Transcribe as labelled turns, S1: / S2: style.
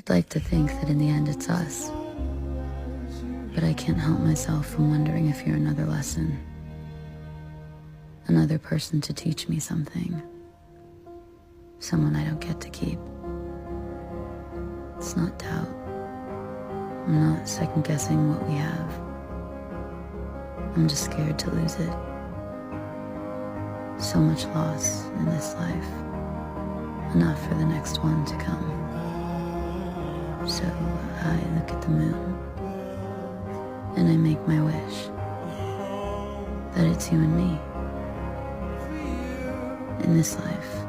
S1: I'd like to think that in the end it's us, but I can't help myself from wondering if you're another lesson, another person to teach me something, someone I don't get to keep. It's not doubt. I'm not second-guessing what we have. I'm just scared to lose it. So much loss in this life, enough for the next one to come. So I look at the moon, and I make my wish that it's you and me in this life.